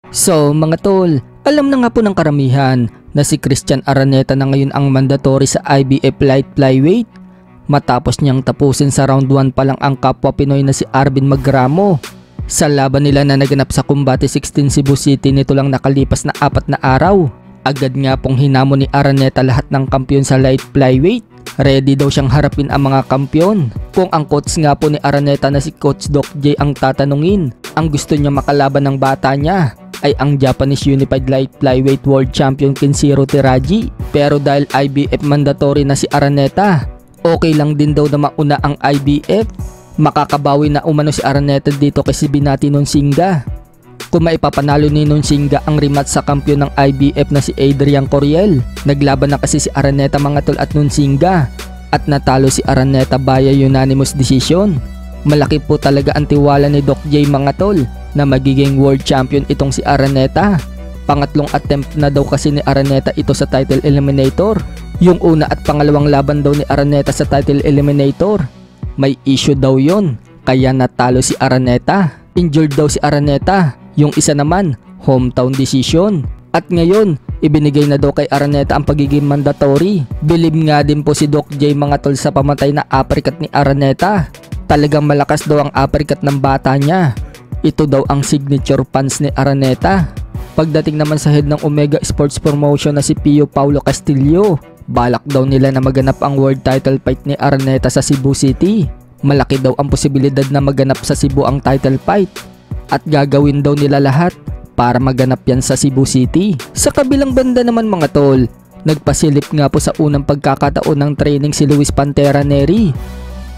So mga tol, alam na nga po ng karamihan na si Christian Araneta na ngayon ang mandatory sa IBF Light Flyweight matapos niyang tapusin sa round 1 pa lang ang kapwa Pinoy na si Arvin Magramo. Sa laban nila na naganap sa Combate 16 Cebu City nito lang nakalipas na 4 na araw. Agad nga pong hinamon ni Araneta lahat ng kampiyon sa light flyweight. Ready daw siyang harapin ang mga kampiyon. Kung ang coach nga po ni Araneta na si Coach Doc J ang tatanungin, ang gusto niya makalaban ng bata niya ay ang Japanese Unified Light Flyweight World Champion Kenshiro Teraji. Pero dahil IBF mandatory na si Araneta, okay lang din daw na mauna ang IBF. Makakabawi na umano si Araneta dito kay si Binati Nonsinga. Kung maipapanalo ni Nonsinga ang rematch sa kampiyon ng IBF na si Adrian Coriel. Naglaban na kasi si Araneta mga tol at Nonsinga at natalo si Araneta via unanimous decision. Malaki po talaga ang tiwala ni Doc J mga tol na magiging world champion itong si Araneta. Pangatlong attempt na daw kasi ni Araneta ito sa title eliminator. Yung una at pangalawang laban daw ni Araneta sa title eliminator, may issue daw yon, kaya natalo si Araneta. Injured daw si Araneta. Yung isa naman, hometown decision. At ngayon, ibinigay na daw kay Araneta ang pagiging mandatory. Believe nga din po si Doc J mga tol sa pamatay na uppercut ni Araneta. Talagang malakas daw ang uppercut ng bata niya. Ito daw ang signature punch ni Araneta. Pagdating naman sa head ng Omega Sports Promotion na si Pio Paulo Castillo, balak daw nila na maganap ang world title fight ni Araneta sa Cebu City. Malaki daw ang posibilidad na maganap sa Cebu ang title fight. At gagawin daw nila lahat para maganap yan sa Cebu City. Sa kabilang banda naman mga tol, nagpasilip nga po sa unang pagkakataon ng training si Luis Pantera Neri.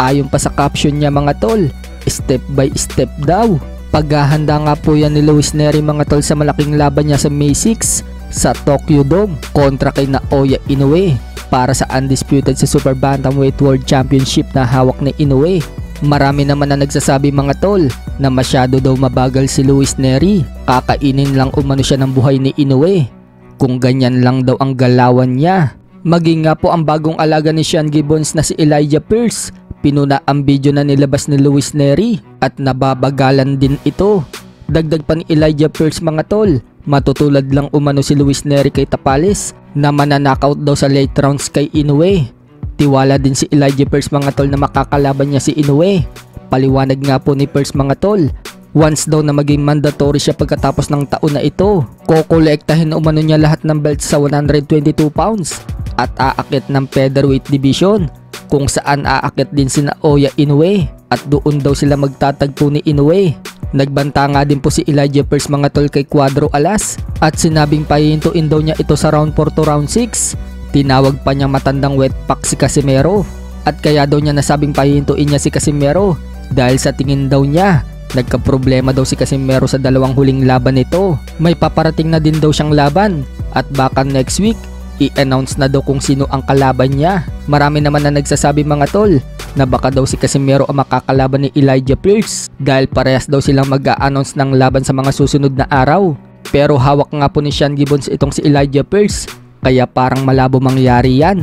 Ayon pa sa caption niya mga tol, step by step daw. Paghahanda nga po yan ni Luis Neri mga tol sa malaking laban niya sa May 6 sa Tokyo Dome kontra kay Naoya Inoue para sa undisputed sa Super Bantamweight World Championship na hawak ni Inoue. Marami naman na nagsasabi mga tol na masyado daw mabagal si Luis Neri. Kakainin lang umano siya ng buhay ni Inoue. Kung ganyan lang daw ang galawan niya. Maging nga po ang bagong alaga ni Sean Gibbons na si Elijah Pierce. Pinuna ang video na nilabas ni Luis Neri at nababagalan din ito. Dagdag pa ni Elijah Pierce mga tol, matutulad lang umano si Luis Neri kay Tapales na mananakaut daw sa late rounds kay Inoue. Tiwala din si Elijah Pierce mga tol na makakalaban niya si Inoue. Paliwanag nga po ni Pierce mga tol, once daw na maging mandatory siya pagkatapos ng taon na ito, kokolektahin umano niya lahat ng belts sa 122 pounds at aakit ng featherweight division kung saan aakit din si Naoya Inoue at doon daw sila magtatagpo ni Inoue. Nagbanta nga din po si Elijah Pierce mga tol kay Cuadro Alas at sinabing pahihintuin daw niya ito sa round 4 to round 6. Tinawag pa niyang matandang wet pack si Casimero at kaya daw niya nasabing pahihintuin niya si Casimero dahil sa tingin daw niya nagkaproblema daw si Casimero sa dalawang huling laban nito. May paparating na din daw siyang laban at baka next week i-announce na daw kung sino ang kalaban niya. Marami naman na nagsasabi mga tol na baka daw si Casimero ang makakalaban ni Elijah Pierce dahil parehas daw silang mag-a-announce ng laban sa mga susunod na araw. Pero hawak nga po ni Sean Gibbons itong si Elijah Pierce kaya parang malabo mangyari yan.